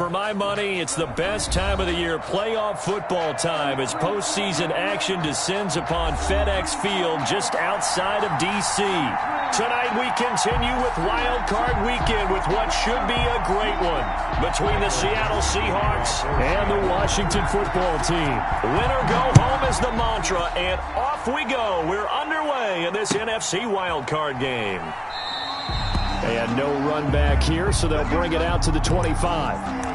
For my money, it's the best time of the year, playoff football time, as postseason action descends upon FedEx Field just outside of D.C. Tonight we continue with Wild Card Weekend with what should be a great one between the Seattle Seahawks and the Washington football team. Win or go home is the mantra, and off we go. We're underway in this NFC Wild Card game. And no run back here, so they'll bring it out to the 25.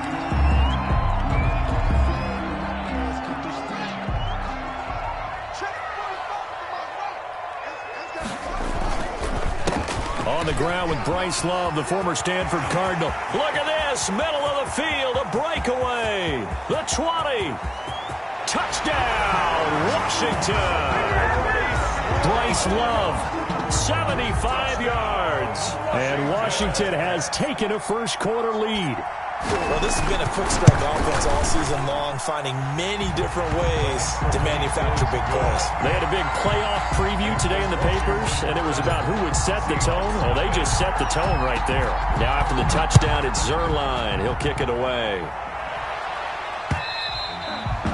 On the ground with Bryce Love, the former Stanford Cardinal. Look at this, middle of the field, a breakaway. The 20. Touchdown, Washington. Bryce Love, 75 yards. And Washington has taken a first-quarter lead. Well, this has been a quick-strike offense all season long, finding many different ways to manufacture big plays. They had a big playoff preview today in the papers, and it was about who would set the tone. Well, they just set the tone right there. Now after the touchdown, it's Zerline. He'll kick it away.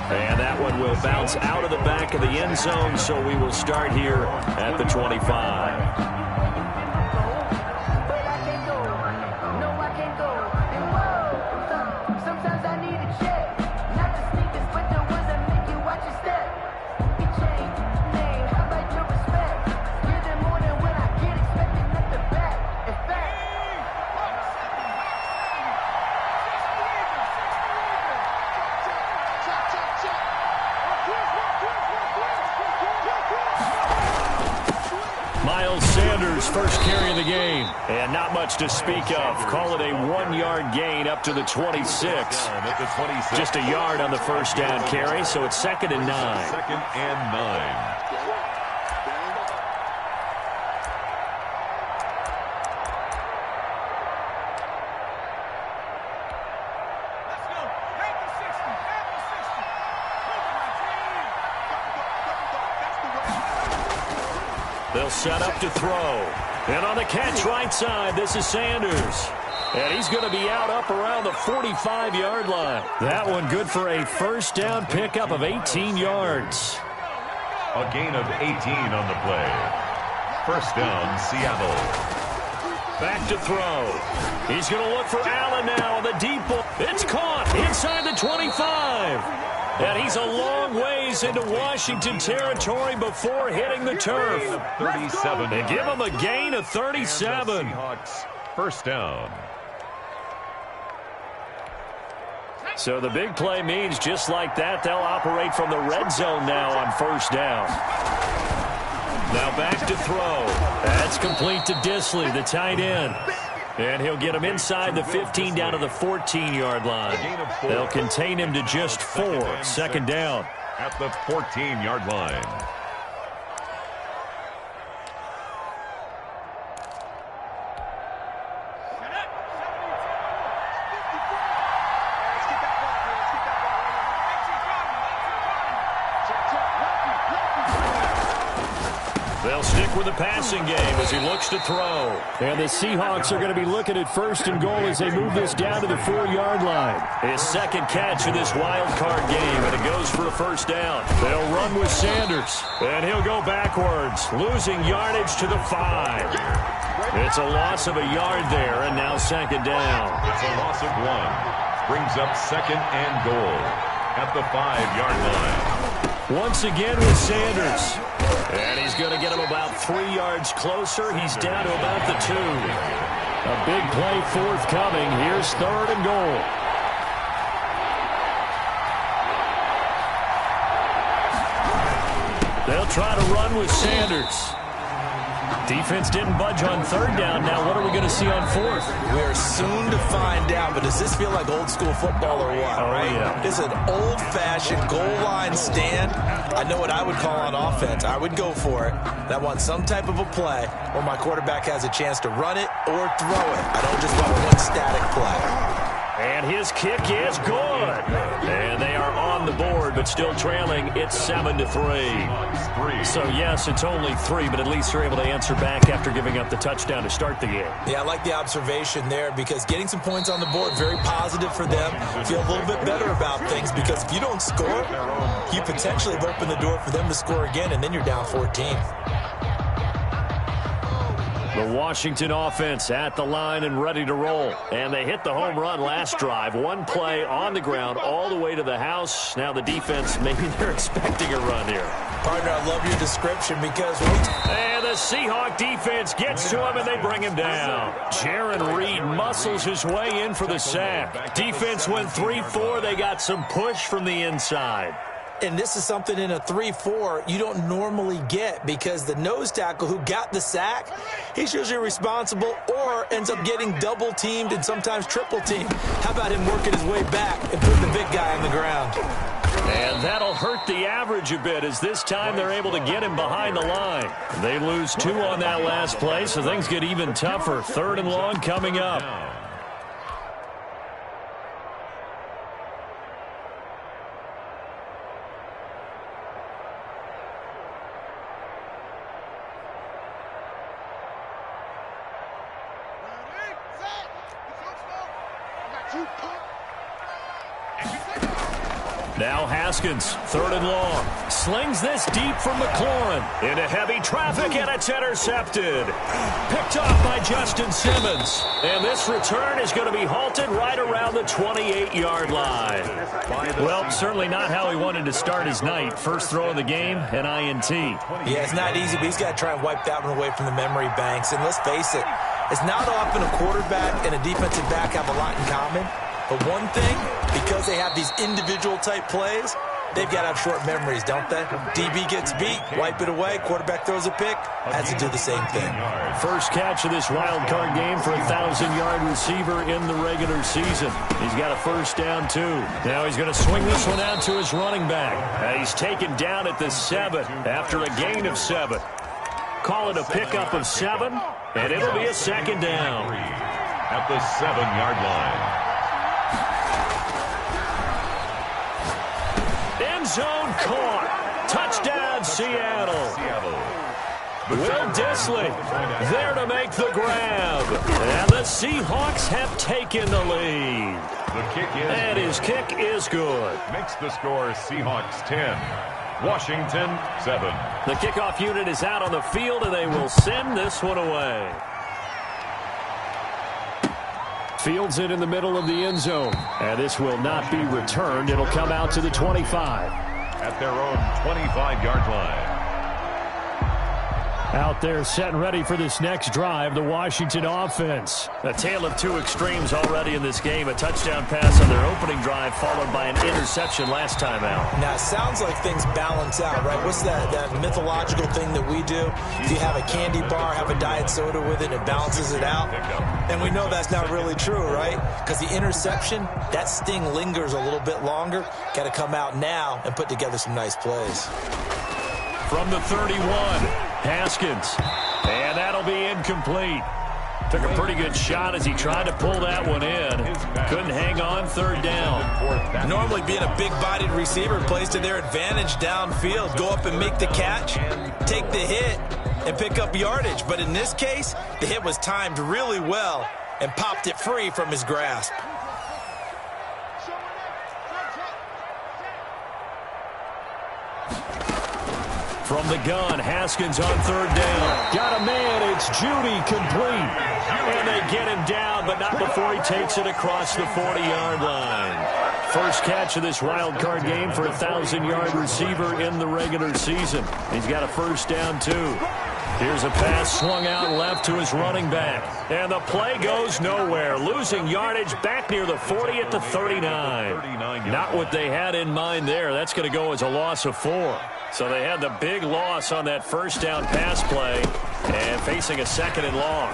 And that one will bounce out of the back of the end zone, so we will start here at the 25. First carry of the game, and not much to speak of. Call it a 1-yard gain up to the 26. Just a yard on the first down carry, so it's 2nd and 9. 2nd and 9. They'll set up to throw. And on the catch right side, this is Sanders. And he's going to be out up around the 45-yard line. That one good for a first down pickup of 18 yards. A gain of 18 on the play. First down, Seattle. Back to throw. He's going to look for Allen now on the deep ball. It's caught inside the 25. And he's a long ways into Washington territory before hitting the turf. 37. They give him a gain of 37. Seahawks, first down. So the big play means just like that, they'll operate from the red zone now on first down. Now back to throw. That's complete to Disley, the tight end. And he'll get him inside the 15 down to the 14-yard line. They'll contain him to just 4. 2nd down. At the 14-yard line. They'll stick with the passing game as he looks to throw. And the Seahawks are going to be looking at 1st and goal as they move this down to the 4-yard line. His second catch of this wild card game, and it goes for a first down. They'll run with Sanders, and he'll go backwards, losing yardage to the 5. It's a loss of a yard there, and now 2nd down. It's a loss of 1. Brings up 2nd and goal at the 5-yard line. Once again with Sanders. And he's going to get him about 3 yards closer. He's down to about the 2. A big play forthcoming. Here's 3rd and goal. They'll try to run with Sanders. Defense didn't budge on 3rd down. Now what are we going to see on 4th? We're soon to find out, but does this feel like old school football or what? Oh, right? Yeah. This is an old-fashioned goal line stand. I know what I would call on offense. I would go for it. And I want some type of a play where my quarterback has a chance to run it or throw it. I don't just want one static play. And his kick is good. And they are on the board, but still trailing. It's 7-3. So, yes, it's only 3, but at least they're able to answer back after giving up the touchdown to start the game. Yeah, I like the observation there because getting some points on the board, very positive for them. Feel a little bit better about things because if you don't score, you potentially have opened the door for them to score again, and then you're down 14. The Washington offense at the line and ready to roll. And they hit the home run last drive. One play on the ground all the way to the house. Now the defense, maybe they're expecting a run here. Partner, I love your description because... And the Seahawk defense gets to him and they bring him down. Jaron Reed muscles his way in for the sack. Defense went 3-4. They got some push from the inside. And this is something in a 3-4 you don't normally get because the nose tackle who got the sack, he's usually responsible or ends up getting double-teamed and sometimes triple-teamed. How about him working his way back and putting the big guy on the ground? And that'll hurt the average a bit as this time they're able to get him behind the line. They lose 2 on that last play, so things get even tougher. 3rd and long coming up. Now Haskins, 3rd and long. Slings this deep from McLaurin. Into heavy traffic, and it's intercepted. Picked off by Justin Simmons. And this return is going to be halted right around the 28-yard line. Well, certainly not how he wanted to start his night. First throw of the game, an INT. Yeah, it's not easy, but he's got to try and wipe that one away from the memory banks. And let's face it, it's not often a quarterback and a defensive back have a lot in common. But one thing, because they have these individual-type plays, they've got to have short memories, don't they? DB gets beat, wipe it away, quarterback throws a pick, has to do the same thing. First catch of this wild card game for a 1,000-yard receiver in the regular season. He's got a first down, too. Now he's going to swing this one out to his running back. He's taken down at the 7 after a gain of 7. Call it a pickup of 7, and it'll be a 2nd down. At the 7-yard line. End zone caught. Touchdown, Seattle. Will Dissly there to make the grab. And the Seahawks have taken the lead. And his kick is good. Makes the score Seahawks 10. Washington 7. The kickoff unit is out on the field, and they will send this one away. Fields it in the middle of the end zone. And this will not be returned. It'll come out to the 25. At their own 25-yard line. Out there set and ready for this next drive, the Washington offense. A tale of 2 extremes already in this game. A touchdown pass on their opening drive followed by an interception last time out. Now, it sounds like things balance out, right? What's that mythological thing that we do? If you have a candy bar, have a diet soda with it, it balances it out. And we know that's not really true, right? Because the interception, that sting lingers a little bit longer. Got to come out now and put together some nice plays. From the 31, Haskins. And that'll be incomplete. Took a pretty good shot as he tried to pull that one in. Couldn't hang on, 3rd down. Normally being a big-bodied receiver plays to their advantage downfield. Go up and make the catch, take the hit, and pick up yardage. But in this case, the hit was timed really well and popped it free from his grasp. From the gun, Haskins on 3rd down. Got a man, it's Judy, complete. And they get him down, but not before he takes it across the 40-yard line. First catch of this wild card game for a 1,000-yard receiver in the regular season. He's got a first down, too. Here's a pass swung out left to his running back. And the play goes nowhere. Losing yardage back near the 40 at the 39. Not what they had in mind there. That's going to go as a loss of 4. So they had the big loss on that first down pass play and facing a 2nd and long.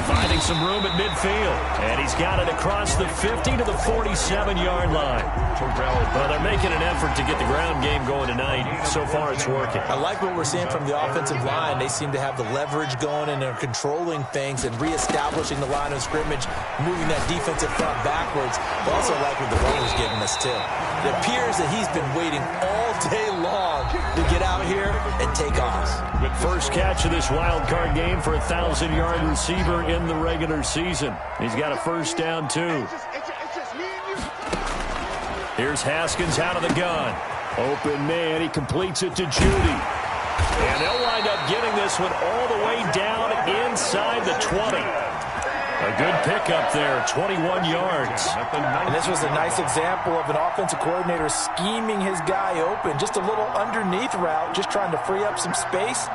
Finding some room at midfield. And he's got it across the 50 to the 47-yard line. Well, they're making an effort to get the ground game going tonight. So far, it's working. I like what we're seeing from the offensive line. They seem to have the leverage going, and they're controlling things and reestablishing the line of scrimmage, moving that defensive front backwards. I also like what the runner's giving us, too. It appears that he's been waiting all day long to get out here and take off. First catch of this wild card game for a 1,000-yard receiver in the regular season. He's got a first down, too. Here's Haskins out of the gun. Open man. He completes it to Judy. And they'll wind up getting this one all the way down inside the 20. A good pickup there, 21 yards. And this was a nice example of an offensive coordinator scheming his guy open. Just a little underneath route, just trying to free up some space.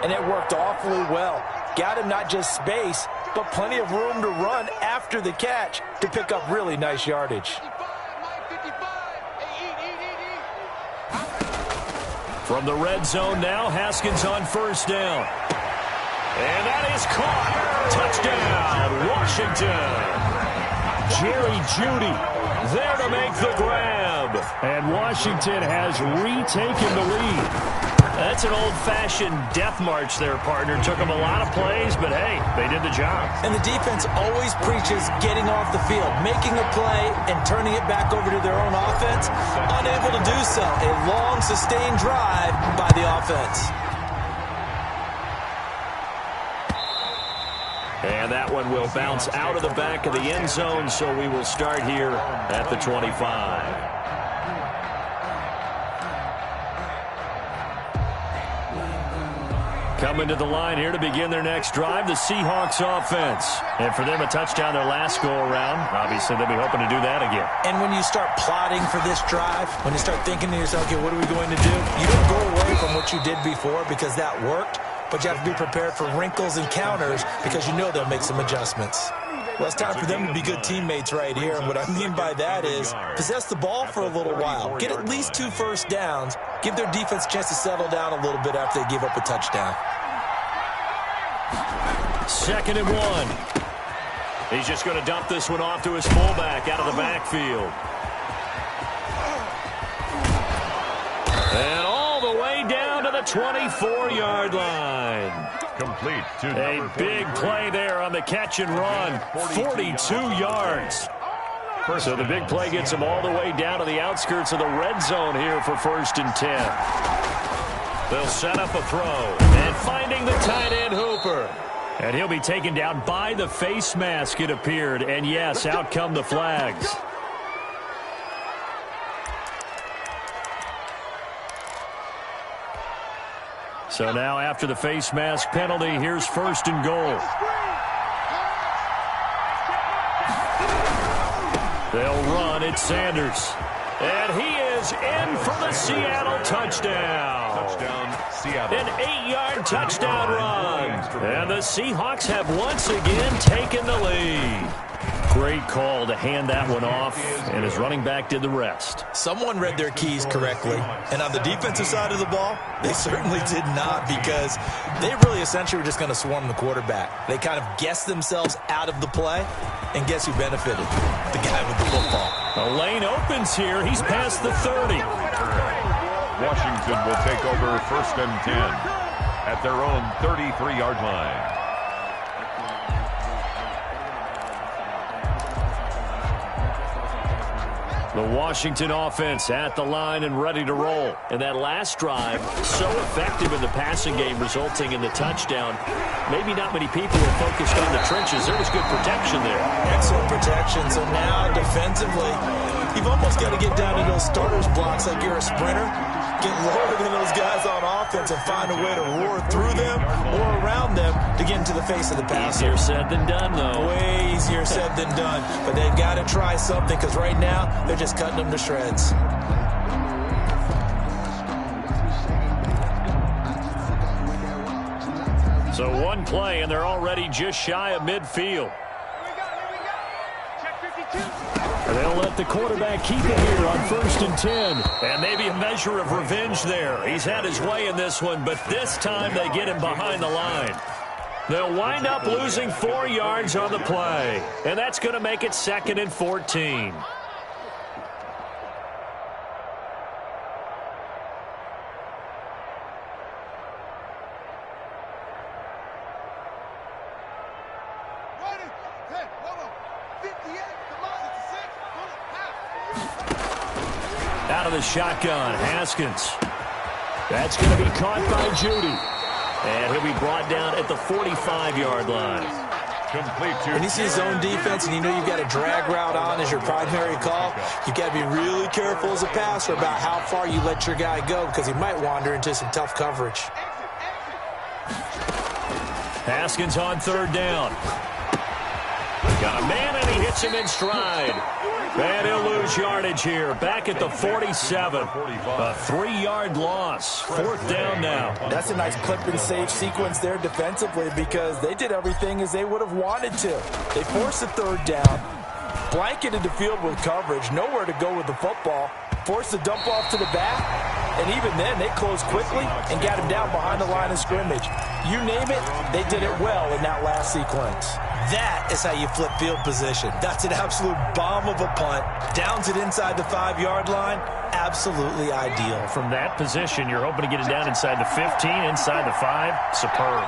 And it worked awfully well. Got him not just space, but plenty of room to run after the catch to pick up really nice yardage. From the red zone now, Haskins on first down. And that is caught. Touchdown, Washington. Jerry Jeudy there to make the grab. And Washington has retaken the lead. That's an old-fashioned death march there, partner. Took them a lot of plays, but hey, they did the job. And the defense always preaches getting off the field, making a play, and turning it back over to their own offense. Unable to do so. A long, sustained drive by the offense. And that one will bounce out of the back of the end zone, so we will start here at the 25. Coming to the line here to begin their next drive, the Seahawks offense. And for them, a touchdown their last go-around. Obviously, they'll be hoping to do that again. And when you start plotting for this drive, when you start thinking to yourself, okay, what are we going to do? You don't go away from what you did before because that worked, but you have to be prepared for wrinkles and counters because you know they'll make some adjustments. Well, it's time for them to be good teammates right here. And what I mean by that is possess the ball for a little while. Get at least 2 first downs. Give their defense a chance to settle down a little bit after they give up a touchdown. 2nd and 1. He's just going to dump this one off to his fullback out of the backfield. And all the way down to the 24-yard line. Complete to a big play there on the catch and run. 42 yards. So the big play gets him all the way down to the outskirts of the red zone here for 1st and 10. They'll set up a throw. And finding the tight end Hooper. And he'll be taken down by the face mask, it appeared. And yes, out come the flags. So now after the face mask penalty, here's 1st and goal. They'll run. It's Sanders. And he is in for the Seattle touchdown. Touchdown, Seattle. An 8-yard touchdown run. And the Seahawks have once again taken the lead. Great call to hand that one off, and his running back did the rest. Someone read their keys correctly, and on the defensive side of the ball, they certainly did not, because they really essentially were just going to swarm the quarterback. They kind of guessed themselves out of the play, and guess who benefited? The guy with the football. A lane opens here. He's past the 30. Washington will take over 1st and 10 at their own 33-yard line. The Washington offense at the line and ready to roll. And that last drive, so effective in the passing game, resulting in the touchdown. Maybe not many people were focused on the trenches. There was good protection there. Excellent protection. So now defensively, you've almost got to get down to those starters blocks like you're a sprinter. Get lower than those guys on offense and find a way to roar through them or around them to get into the face of the passer. Easier said than done, though. Way easier said than done. But they've got to try something, because right now they're just cutting them to shreds. So one play, and they're already just shy of midfield. They'll let the quarterback keep it here on 1st and 10. And maybe a measure of revenge there. He's had his way in this one, but this time they get him behind the line. They'll wind up losing 4 yards on the play, and that's going to make it 2nd and 14. Out of the shotgun, Haskins. That's going to be caught by Judy. And he'll be brought down at the 45-yard line. When you see zone defense and you know you've got a drag route on as your primary call, you've got to be really careful as a passer about how far you let your guy go because he might wander into some tough coverage. Haskins on 3rd down. Got a man, and he hits him in stride. And he'll lose yardage here. Back at the 47. A 3-yard loss. 4th down now. That's a nice clip and save sequence there defensively because they did everything as they would have wanted to. They forced a 3rd down, blanketed the field with coverage, nowhere to go with the football, forced the dump off to the back, and even then they closed quickly and got him down behind the line of scrimmage. You name it, they did it well in that last sequence. That is how you flip field position. That's an absolute bomb of a punt. Downs it inside the 5-yard line. Absolutely ideal. From that position, you're hoping to get it down inside the 15, inside the 5. Superb.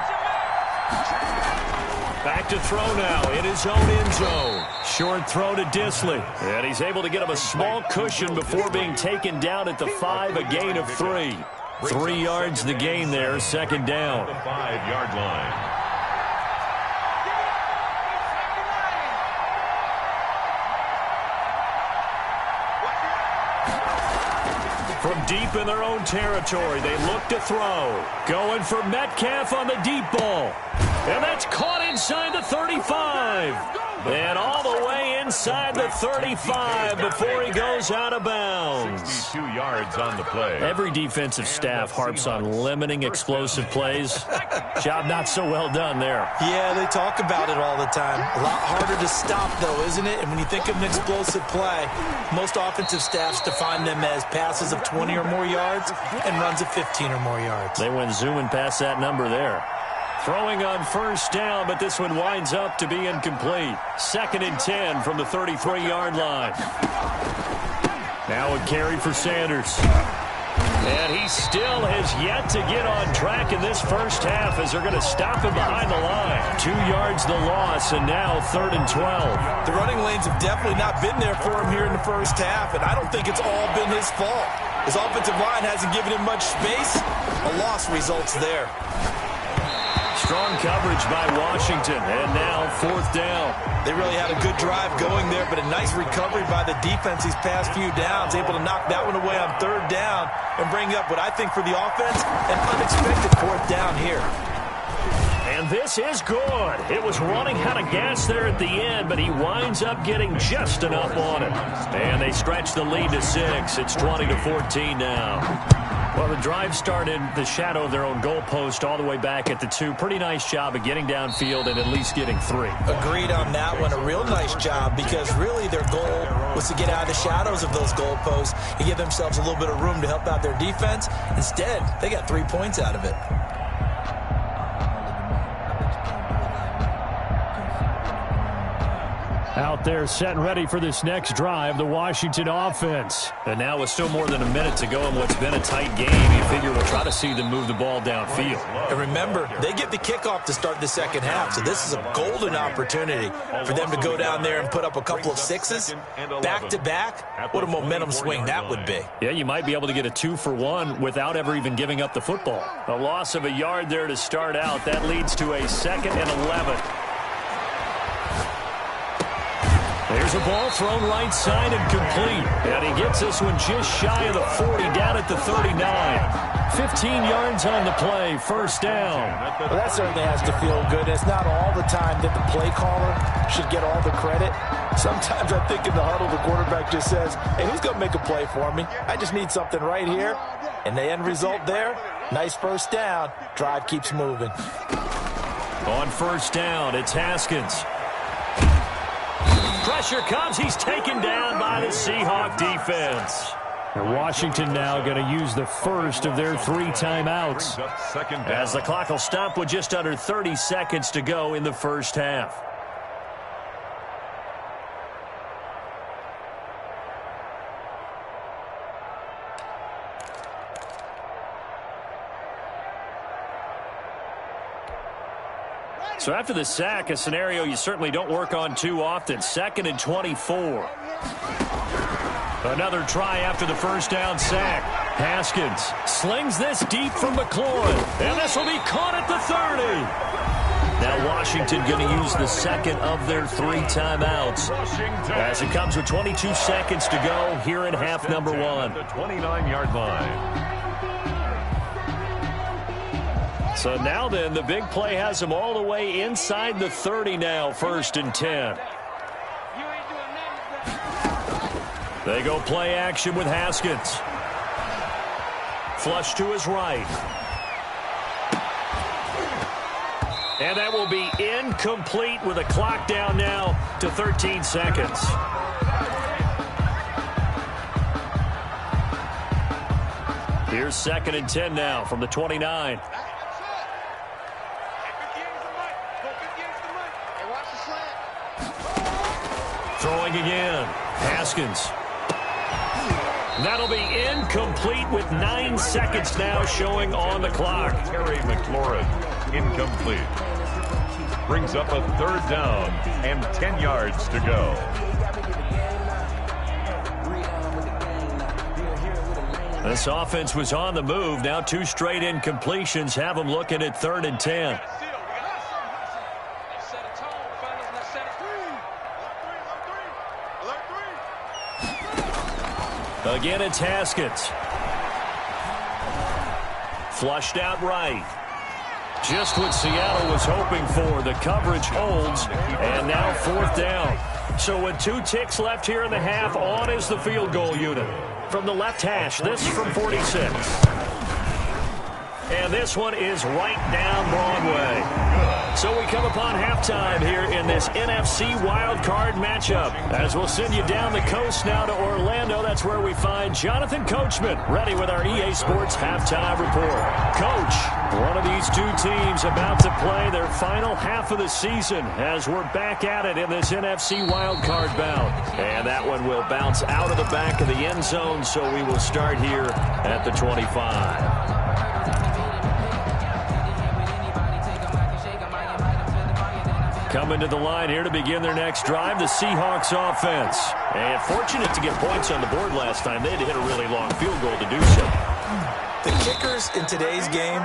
Back to throw now in his own end zone. Short throw to Disley. And he's able to get him a small cushion before being taken down at the 5, a gain of 3. 3 yards the gain there, 2nd down. The 5-yard line. From deep in their own territory, they look to throw. Going for Metcalf on the deep ball. And that's caught inside the 35. And all the way inside the 35 before he goes out of bounds. 62 yards on the play. Every defensive staff harps on limiting explosive plays. Job not so well done there. Yeah, they talk about it all the time. A lot harder to stop, though, isn't it? And when you think of an explosive play, most offensive staffs define them as passes of 20 or more yards and runs of 15 or more yards. They went zooming past that number there. Throwing on 1st down, but this one winds up to be incomplete. 2nd and 10 from the 33-yard line. Now a carry for Sanders. And he still has yet to get on track in this first half as they're going to stop him behind the line. 2 yards the loss, and now 3rd and 12. The running lanes have definitely not been there for him here in the first half, and I don't think it's all been his fault. His offensive line hasn't given him much space. A loss results there. Strong coverage by Washington, and now 4th down. They really had a good drive going there, but a nice recovery by the defense these past few downs, able to knock that one away on 3rd down and bring up what I think for the offense, an unexpected 4th down here. And this is good. It was running out of gas there at the end, but he winds up getting just enough on it. And they stretch the lead to 6. It's 20-14 now. Well, the drive started the shadow of their own goalpost all the way back at the 2. Pretty nice job of getting downfield and at least getting 3. Agreed on that one. A real nice job because really their goal was to get out of the shadows of those goalposts and give themselves a little bit of room to help out their defense. Instead, they got 3 points out of it. Out there set and ready for this next drive, the Washington offense. And now with still more than a minute to go in what's been a tight game, you figure we'll try to see them move the ball downfield. And remember, they get the kickoff to start the second half, so this is a golden opportunity for them to go down there and put up a couple of 6s back-to-back. What a momentum swing that would be. Yeah, you might be able to get a 2-for-1 without ever even giving up the football. A loss of a yard there to start out. That leads to a 2nd and 11. There's a ball thrown right side and complete. And he gets this one just shy of the 40, down at the 39. 15 yards on the play, 1st down. Well, that certainly has to feel good. It's not all the time that the play caller should get all the credit. Sometimes I think in the huddle, the quarterback just says, hey, who's going to make a play for me? I just need something right here. And the end result there, nice 1st down. Drive keeps moving. On 1st down, it's Haskins. Pressure comes. He's taken down by the Seahawk defense. And Washington now going to use the first of their 3 timeouts, as the clock will stop with just under 30 seconds to go in the first half. So after the sack, a scenario you certainly don't work on too often. 2nd and 24. Another try after the first down sack. Haskins slings this deep from McLaurin, and this will be caught at the 30. Now Washington going to use the second of their 3 timeouts, as it comes with 22 seconds to go here in half number 1. The 29-yard line. So now then, the big play has them all the way inside the 30 now, 1st and 10. They go play action with Haskins. Flush to his right. And that will be incomplete with a clock down now to 13 seconds. Here's 2nd and 10 now from the 29. Throwing again. Haskins. That'll be incomplete with 9 seconds now showing on the clock. Terry McLaurin, incomplete. Brings up a 3rd down and 10 yards to go. This offense was on the move. Now 2 straight incompletions have them looking at 3rd and 10. Again, it's Haskins. Flushed out right. Just what Seattle was hoping for. The coverage holds, and now 4th down. So with 2 ticks left here in the half, on is the field goal unit. From the left hash, this from 46. And this one is right down Broadway. So we come upon halftime here in this NFC wildcard matchup. As we'll send you down the coast now to Orlando. That's where we find Jonathan Coachman ready with our EA Sports halftime report. Coach, one of these 2 teams about to play their final half of the season as we're back at it in this NFC wildcard bout. And that one will bounce out of the back of the end zone, so we will start here at the 25. Coming to the line here to begin their next drive, the Seahawks offense. And fortunate to get points on the board last time. They had to hit a really long field goal to do so. The kickers in today's game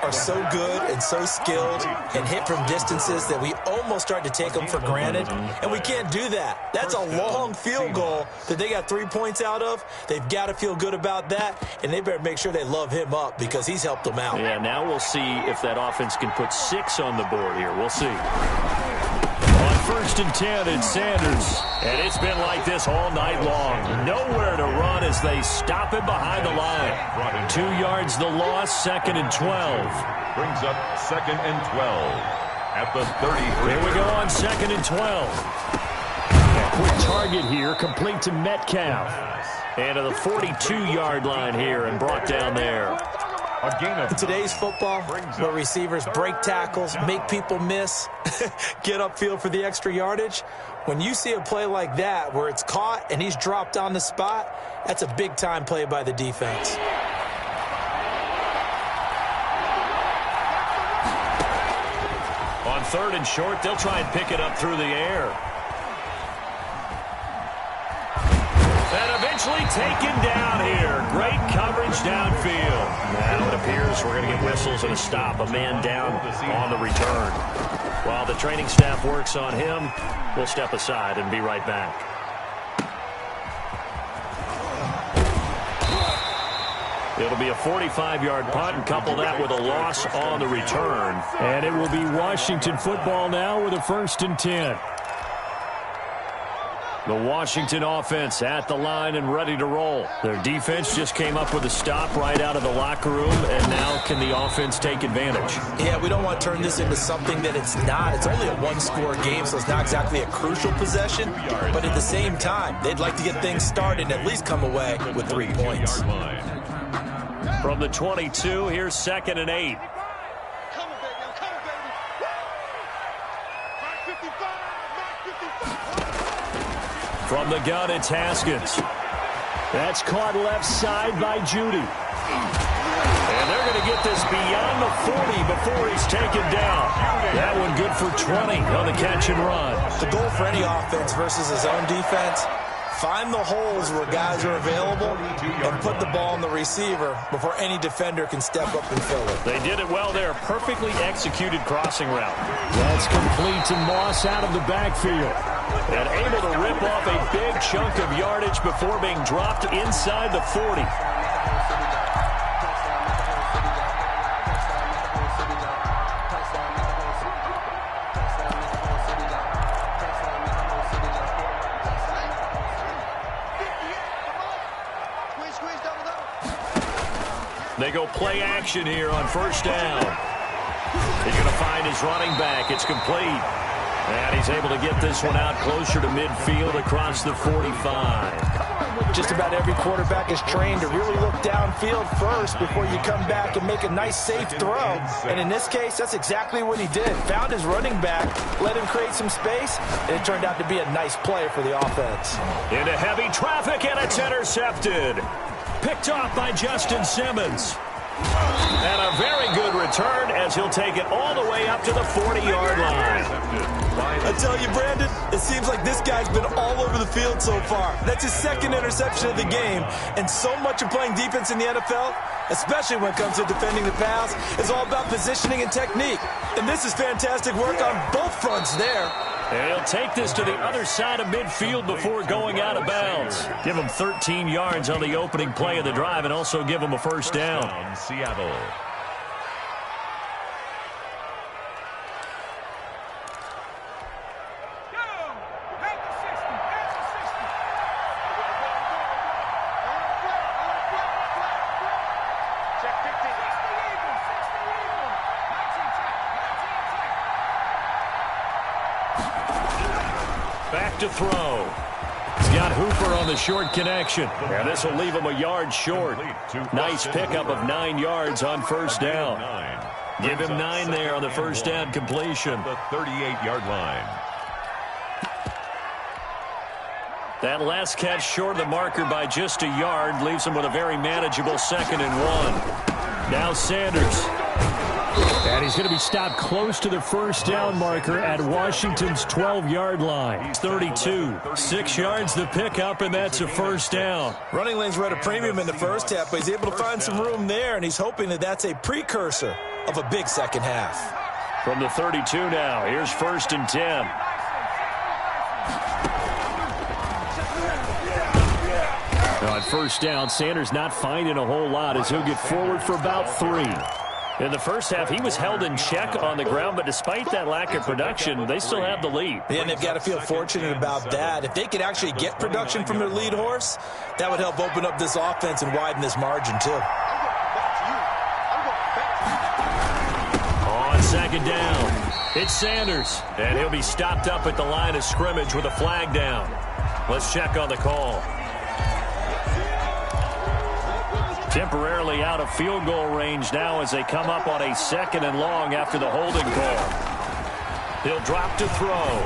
are so good and so skilled and hit from distances that we almost start to take them for granted, and we can't do that. That's a long field goal that they got 3 points out of. They've got to feel good about that, and they better make sure they love him up because he's helped them out. Yeah, now we'll see if that offense can put 6 on the board here. We'll see. On 1st and 10, it's Sanders. And it's been like this all night long. Nowhere to run as they stop him behind the line. 2 yards the loss, 2nd and 12. Brings up 2nd and 12 at the 33. Here we go on 2nd and 12. A quick target here, complete to Metcalf. And to the 42-yard line here and brought down there. In today's football, where receivers break tackles, make people miss, get upfield for the extra yardage, when you see a play like that where it's caught and he's dropped on the spot, that's a big-time play by the defense. On 3rd and short, they'll try and pick it up through the air. And eventually taken down here. Great coverage downfield. Now it appears we're going to get whistles and a stop. A man down on the return. While the training staff works on him, we'll step aside and be right back. It'll be a 45-yard punt and couple that with a loss on the return. And it will be Washington football now with a 1st and 10. The Washington offense at the line and ready to roll. Their defense just came up with a stop right out of the locker room, and now can the offense take advantage? Yeah, we don't want to turn this into something that it's not. It's only a one-score game, so it's not exactly a crucial possession. But at the same time, they'd like to get things started and at least come away with 3 points. From the 22, here's 2nd and 8. From the gun, it's Haskins. That's caught left side by Judy. And they're going to get this beyond the 40 before he's taken down. That one good for 20 on the catch and run. The goal for any offense versus his own defense, find the holes where guys are available and put the ball on the receiver before any defender can step up and fill it. They did it well there. Perfectly executed crossing route. That's complete to Moss out of the backfield. And able to rip off a big chunk of yardage before being dropped inside the 40. They go play action here on 1st down. He's going to find his running back. It's complete. And he's able to get this one out closer to midfield across the 45. Just about every quarterback is trained to really look downfield first before you come back and make a nice, safe throw. And in this case, that's exactly what he did. Found his running back, let him create some space, and it turned out to be a nice play for the offense. Into heavy traffic, and it's intercepted. Picked off by Justin Simmons. And a very good return as he'll take it all the way up to the 40-yard line. I tell you, Brandon, it seems like this guy's been all over the field so far. That's his 2nd interception of the game. And so much of playing defense in the NFL, especially when it comes to defending the pass, is all about positioning and technique. And this is fantastic work on both fronts there. And he'll take this to the other side of midfield before going out of bounds. Give him 13 yards on the opening play of the drive and also give him a 1st down. Seattle. Back to throw. He's got Hooper on the short connection. And this will leave him a yard short. Nice pickup of 9 yards on 1st down. Give him 9 there on the 1st down completion. The 38-yard line. That last catch short of the marker by just a yard leaves him with a very manageable 2nd and 1. Now Sanders. And he's going to be stopped close to the 1st down marker at Washington's 12-yard line. 32. 6 yards the pickup, and that's a 1st down. Running lanes were at a premium in the first half, but he's able to find some room there, and he's hoping that that's a precursor of a big second half. From the 32 now, here's 1st and 10. On 1st down, Sanders not finding a whole lot as he'll get forward for about 3. In the first half, he was held in check on the ground, but despite that lack of production, they still have the lead. And they've got to feel fortunate about that. If they could actually get production from their lead horse, that would help open up this offense and widen this margin, too. On 2nd down, it's Sanders, and he'll be stopped up at the line of scrimmage with a flag down. Let's check on the call. Temporarily out of field goal range now as they come up on a 2nd and long after the holding call. He'll drop to throw.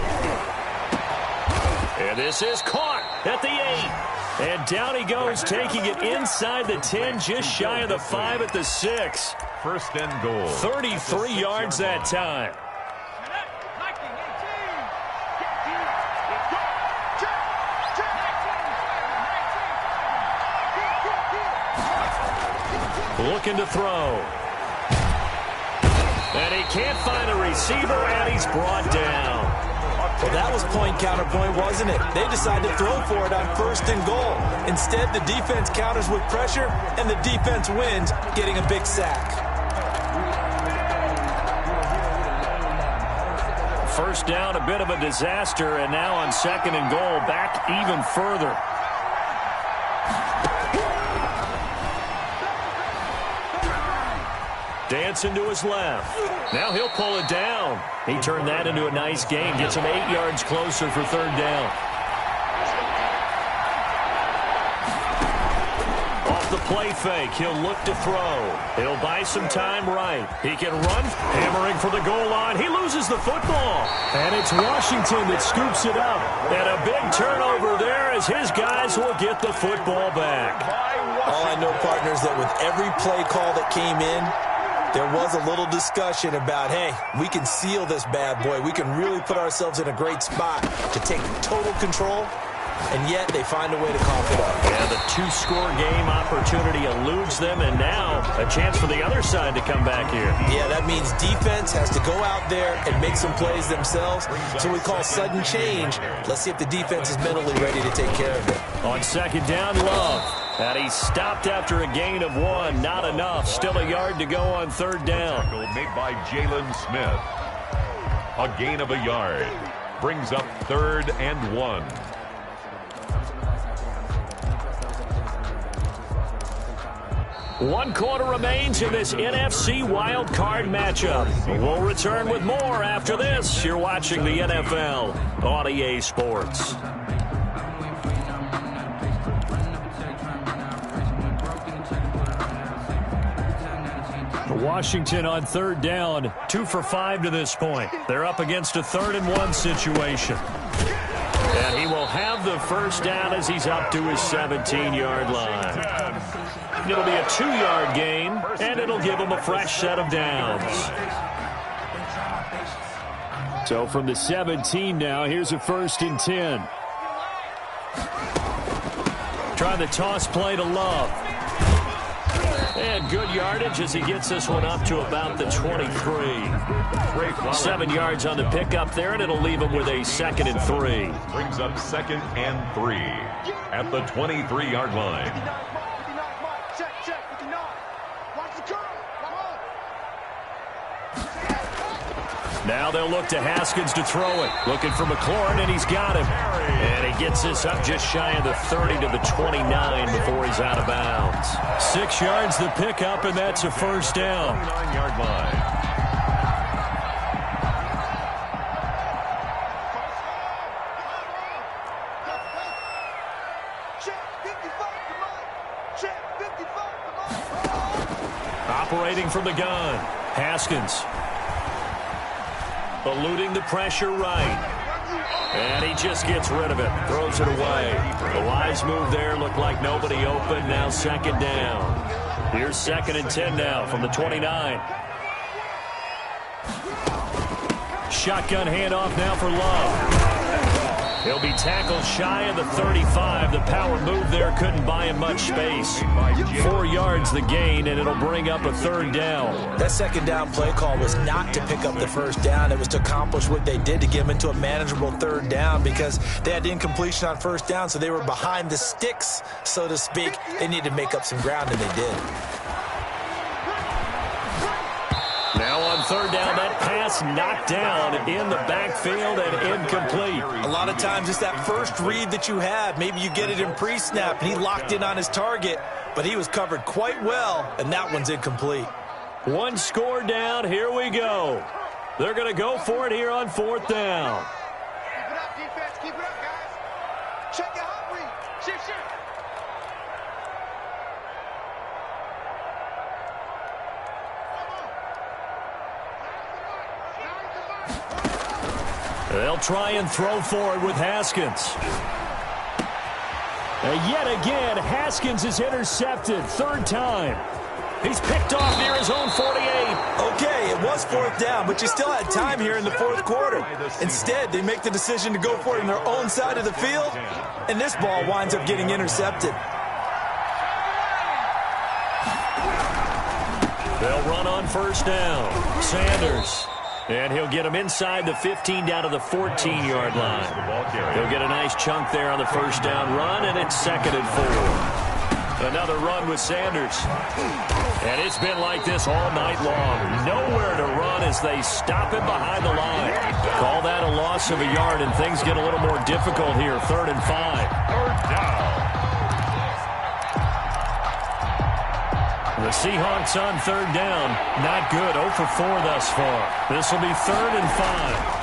And this is caught at the 8. And down he goes, taking it inside the 10, just shy of the 5 at the 6. 1st and goal. 33 yards that time. Looking to throw. And he can't find a receiver, and he's brought down. Well, that was point counterpoint, wasn't it? They decided to throw for it on 1st and goal. Instead, the defense counters with pressure, and the defense wins, getting a big sack. first down, a bit of a disaster, and now on 2nd and goal, back even further. Dancing to his left. Now he'll pull it down. He turned that into a nice gain. Gets him 8 yards closer for 3rd down. Off the play fake, he'll look to throw. He'll buy some time right. He can run, hammering for the goal line. He loses the football. And it's Washington that scoops it up. And a big turnover there as his guys will get the football back. All I know, partners, that with every play call that came in, there was a little discussion about, hey, we can seal this bad boy. We can really put ourselves in a great spot to take total control, and yet they find a way to cough it up. Yeah, the 2-score game opportunity eludes them, and now a chance for the other side to come back here. Yeah, that means defense has to go out there and make some plays themselves. So we call sudden change. Let's see if the defense is mentally ready to take care of it. On 2nd down, Love. And he stopped after a gain of 1. Not enough. Still a yard to go on 3rd down. Made by Jalen Smith. A gain of a yard. Brings up 3rd and 1. One quarter remains in this NFC wild card matchup. We'll return with more after this. You're watching the NFL on EA Sports. Washington on 3rd down, 2 for 5 to this point. They're up against a 3rd and 1 situation. And he will have the first down as he's up to his 17-yard line. It'll be a 2-yard gain, and it'll give him a fresh set of downs. So from the 17 now, here's a 1st and 10. Trying the toss play to Love. And good yardage as he gets this one up to about the 23. 7 yards on the pickup there, and it'll leave him with a 2nd and 3. Brings up 2nd and 3 at the 23-yard line. Now they'll look to Haskins to throw it. Looking for McLaurin, and he's got him. And he gets this up just shy of the 30 to the 29 before he's out of bounds. 6 yards the pickup, and that's a first down. 9-yard line. Operating from the gun, Haskins. Eluding the pressure right. And he just gets rid of it. Throws it away. The wise move there. Looked like nobody open. Now 2nd down. Here's 2nd and 10 now from the 29. Shotgun handoff now for Love. He'll be tackled shy of the 35. The power move there couldn't buy him much space. 4 yards the gain, and it'll bring up a 3rd down. That 2nd down play call was not to pick up the first down. It was to accomplish what they did to get him into a manageable 3rd down because they had incompletion on 1st down, so they were behind the sticks, so to speak. They needed to make up some ground, and they did. Now on 3rd down, that pass knocked down in the backfield and incomplete. A lot of times it's that first read that you have. Maybe you get it in pre-snap, and he locked in on his target, but he was covered quite well, and that one's incomplete. 1 score down. Here we go. They're going to go for it here on 4th down. Keep it up, defense. Keep it up, guys. Check your hot read. Shift. They'll try and throw for it with Haskins. And yet again, Haskins is intercepted. 3rd time. He's picked off near his own 48. Okay, it was 4th down, but you still had time here in the 4th quarter. Instead, they make the decision to go for it on their own side of the field, and this ball winds up getting intercepted. They'll run on 1st down. Sanders. And he'll get him inside the 15 down to the 14-yard line. He'll get a nice chunk there on the 1st down run, and it's 2nd and 4. Another run with Sanders. And it's been like this all night long. Nowhere to run as they stop him behind the line. Call that a loss of a yard, and things get a little more difficult here. 3rd and 5. Third down. The Seahawks on 3rd down. Not good. 0 for 4 thus far. This will be 3rd and 5.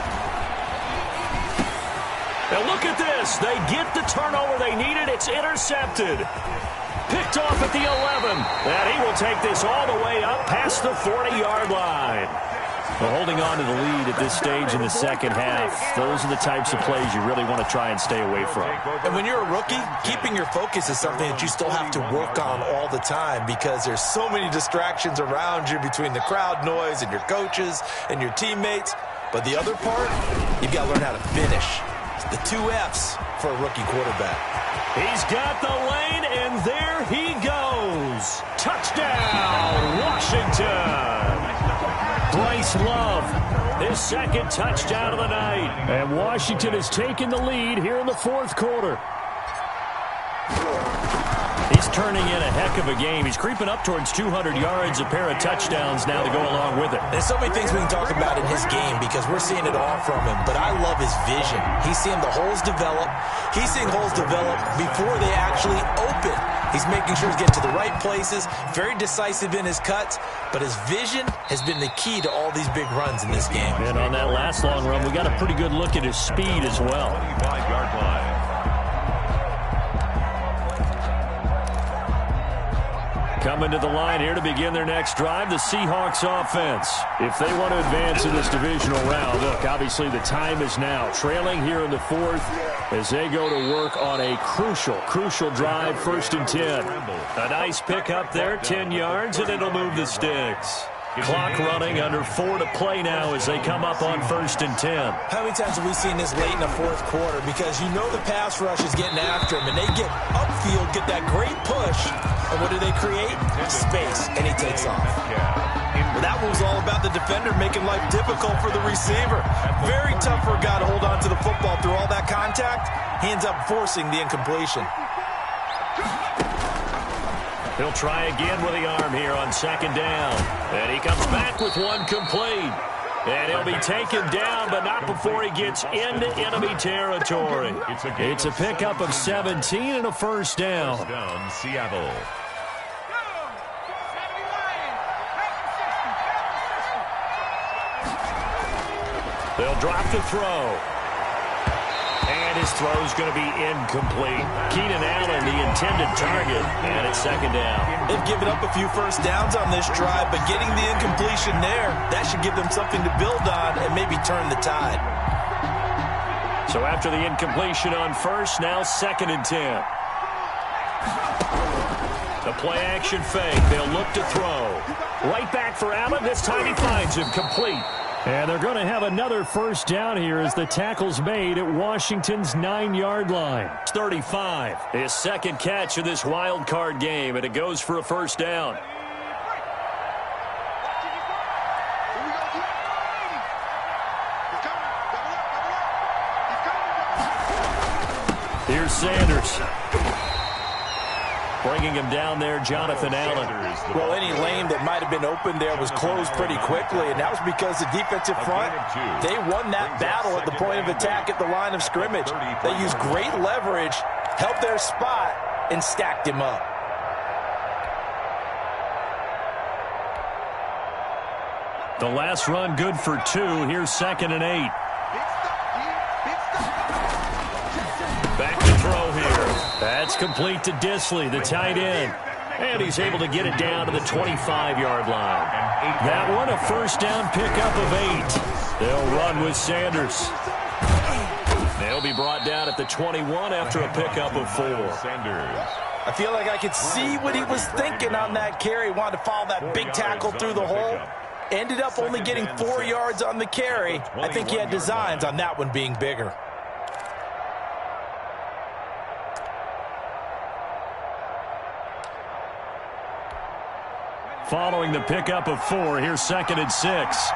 Now look at this. They get the turnover they needed. It's intercepted. Picked off at the 11. And he will take this all the way up past the 40-yard line. Well, holding on to the lead at this stage in the second half, those are the types of plays you really want to try and stay away from. And when you're a rookie, keeping your focus is something that you still have to work on all the time because there's so many distractions around you between the crowd noise and your coaches and your teammates. But the other part, you've got to learn how to finish. It's the 2 F's for a rookie quarterback. He's got the lane, and there he goes. Touchdown, Washington. Bryce Love, his 2nd touchdown of the night. And Washington has taken the lead here in the 4th quarter. He's turning in a heck of a game. He's creeping up towards 200 yards, a pair of touchdowns now to go along with it. There's so many things we can talk about in his game because we're seeing it all from him, but I love his vision. He's seeing the holes develop. He's seeing holes develop before they actually open. He's making sure he's getting to the right places, very decisive in his cuts, but his vision has been the key to all these big runs in this game. And on that last long run, we got a pretty good look at his speed as well. 25-yard line. Coming to the line here to begin their next drive, the Seahawks offense. If they want to advance in this divisional round, look, obviously the time is now. Trailing here in the 4th as they go to work on a crucial drive, 1st and 10. A nice pick up there, 10 yards, and it'll move the sticks. Clock running, under 4 to play now as they come up on 1st and 10. How many times have we seen this late in the 4th quarter? Because you know the pass rush is getting after him, and they get upfield, get that great push, and what do they create? Space, and he takes off. Well, that was all about the defender making life difficult for the receiver. Very tough for a guy to hold on to the football through all that contact. He ends up forcing the incompletion. He'll try again with the arm here on 2nd down. And he comes back with one complete. And he'll be taken down, but not before he gets into enemy territory. It's a pickup of 17 and a 1st down. First down, Seattle. They'll drop the throw. And his throw is going to be incomplete. Keenan Allen, the intended target, and it's 2nd down. They've given up a few first downs on this drive, but getting the incompletion there, that should give them something to build on and maybe turn the tide. So after the incompletion on 1st, now 2nd and 10. The play-action fake. They'll look to throw. Right back for Allen. This time he finds him complete. And they're going to have another 1st down here as the tackle's made at Washington's 9-yard line. 35, his 2nd catch of this wild card game, and it goes for a 1st down. Here's Sanders. Bringing him down there, Jonathan Allen. Well, any lane that might have been open there was closed pretty quickly, and that was because the defensive front, they won that battle at the point of attack at the line of scrimmage. They used great leverage, held their spot, and stacked him up. The last run good for 2. Here's 2nd and 8. Back to throw here. That's complete to Disley, the tight end. And he's able to get it down to the 25-yard line. That one, a 1st down pickup of 8. They'll run with Sanders. They'll be brought down at the 21 after a pickup of 4. I feel like I could see what he was thinking on that carry. He wanted to follow that big tackle through the hole. Ended up only getting 4 yards on the carry. I think he had designs on that one being bigger. Following the pickup of 4, here's 2nd and 6.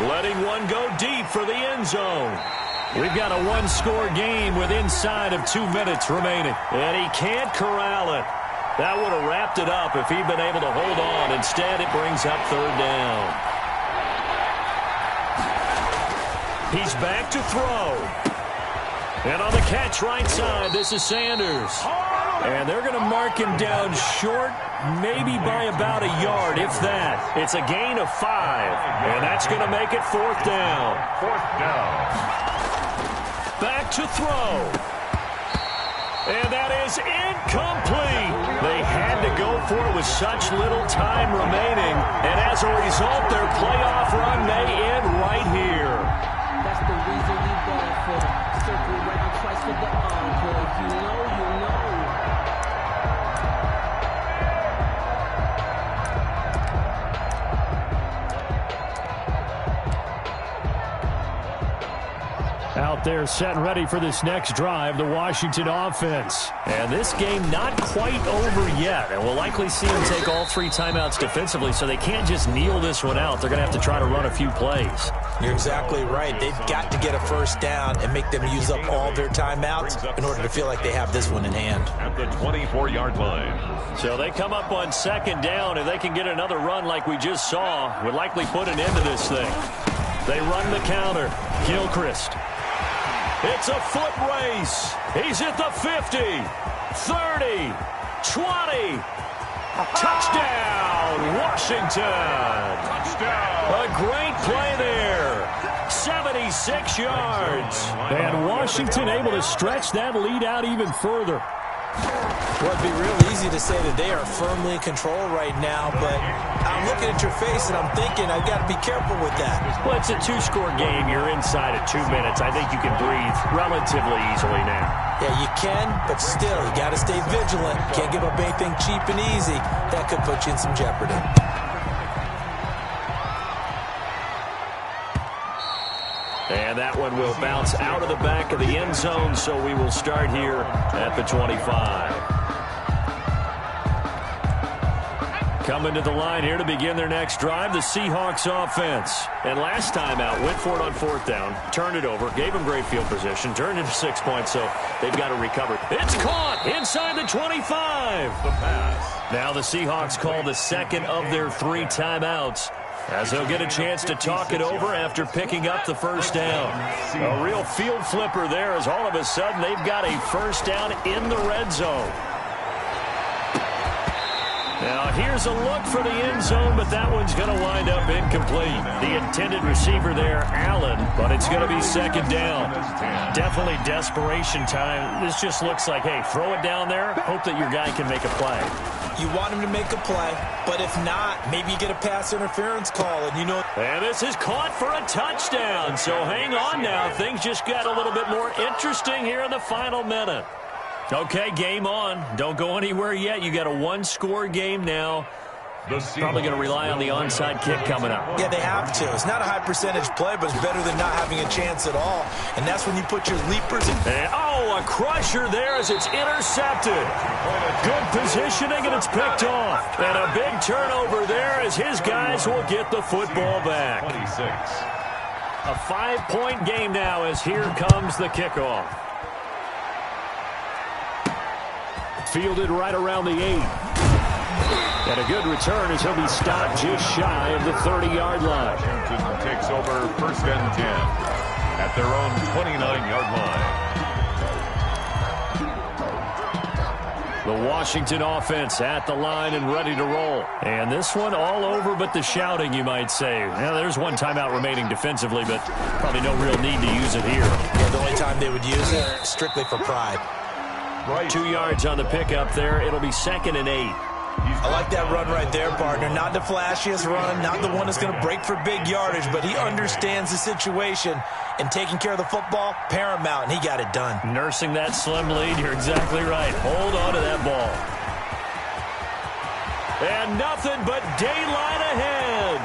Letting one go deep for the end zone. We've got a one-score game with inside of 2 minutes remaining. And he can't corral it. That would have wrapped it up if he'd been able to hold on. Instead, it brings up 3rd down. He's back to throw. And on the catch right side, this is Sanders. And they're going to mark him down short, maybe by about a yard, if that. It's a gain of 5. And that's going to make it 4th down. 4th down. Back to throw. And that is incomplete. They had to go for it with such little time remaining. And as a result, their playoff run may end right here. That's the reason we ball for them. Circle around twice for the encore. If you know, you know. Out there set and ready for this next drive, the Washington offense. And this game not quite over yet. And we'll likely see them take all 3 timeouts defensively, so they can't just kneel this one out. They're going to have to try to run a few plays. You're exactly right. They've got to get a 1st down and make them use up all their timeouts in order to feel like they have this one in hand. At the 24-yard line. So they come up on 2nd down. If they can get another run like we just saw, would likely put an end to this thing. They run the counter. Gilchrist. It's a foot race. He's at the 50, 30, 20. Touchdown, Washington. Touchdown. A great play there. 76 yards. And Washington able to stretch that lead out even further. Well, it'd be real easy to say that they are firmly in control right now, but I'm looking at your face and I'm thinking I've got to be careful with that. Well, it's a 2-score game. You're inside of 2 minutes. I think you can breathe relatively easily now. Yeah, you can, but still, you got to stay vigilant. Can't give up anything cheap and easy. That could put you in some jeopardy. And that one will bounce out of the back of the end zone, so we will start here at the 25. Coming to the line here to begin their next drive, the Seahawks offense. And last time out, went for it on 4th down, turned it over, gave them great field position, turned it to 6 points, so they've got to recover. It's caught inside the 25. The pass. Now the Seahawks call the 2nd of their 3 timeouts, as they'll get a chance to talk it over after picking up the 1st down. A real field flipper there, as all of a sudden they've got a 1st down in the red zone. Now here's a look for the end zone, but that one's going to wind up incomplete. The intended receiver there, Allen, but it's going to be 2nd down. Definitely desperation time. This just looks like, hey, throw it down there, hope that your guy can make a play. You want him to make a play, but if not, maybe you get a pass interference call, and you know. And this is caught for a touchdown, so hang on now. Things just got a little bit more interesting here in the final minute. Okay, game on. Don't go anywhere yet. You got a 1-score game now. Probably going to rely on the onside kick coming up. Yeah, they have to. It's not a high percentage play, but it's better than not having a chance at all. And that's when you put your leapers in. And, a crusher there as it's intercepted. Good positioning, and it's picked off. And a big turnover there as his guys will get the football back. 26. A 5-point game now as here comes the kickoff. Fielded right around the 8. And a good return as he'll be stopped just shy of the 30-yard line. Washington takes over 1st and 10 at their own 29-yard line. The Washington offense at the line and ready to roll. And this one all over but the shouting, you might say. Now, there's one timeout remaining defensively, but probably no real need to use it here. Yeah, the only time they would use it, strictly for pride. 2 yards on the pickup there. It'll be 2nd and 8. I like that run right there, partner. Not the flashiest run, not the one that's going to break for big yardage, but he understands the situation, and taking care of the football, paramount, and he got it done. Nursing that slim lead, you're exactly right. Hold on to that ball. And nothing but daylight ahead.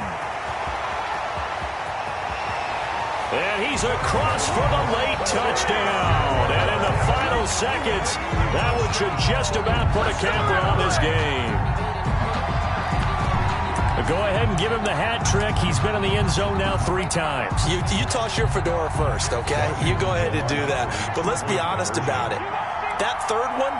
And he's across for the late touchdown. And in the final seconds, that one should just about put a capper on this game. A So go ahead and give him the hat trick. He's been in the end zone now 3 times. You toss your fedora first, okay? You go ahead and do that. But let's be honest about it. That third one,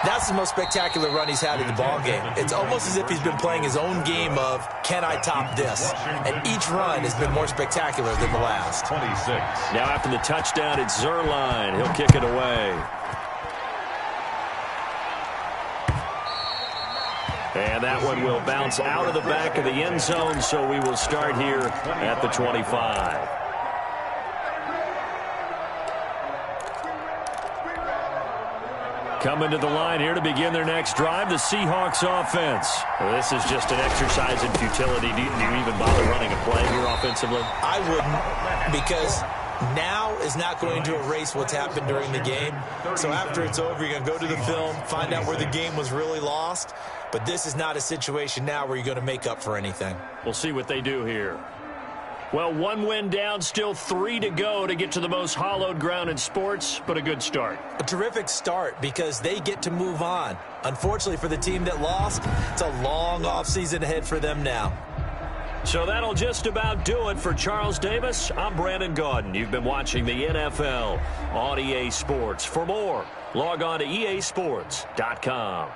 that's the most spectacular run he's had in the ballgame. It's almost as if he's been playing his own game of, can I top this? And each run has been more spectacular than the last. 26. Now after the touchdown, it's Zerline. He'll kick it away. And that one will bounce out of the back of the end zone, so we will start here at the 25. Coming to the line here to begin their next drive, the Seahawks offense. Well, this is just an exercise in futility. Do you even bother running a play here offensively? I wouldn't, because now is not going to erase what's happened during the game. So after it's over, you're going to go to the film, find out where the game was really lost. But this is not a situation now where you're going to make up for anything. We'll see what they do here. Well, 1 win down, still 3 to go to get to the most hallowed ground in sports, but a good start. A terrific start because they get to move on. Unfortunately for the team that lost, it's a long offseason ahead for them now. So that'll just about do it for Charles Davis. I'm Brandon Gaudin. You've been watching the NFL on EA Sports. For more, log on to easports.com.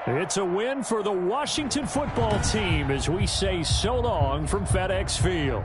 It's a win for the Washington football team as we say so long from FedEx Field.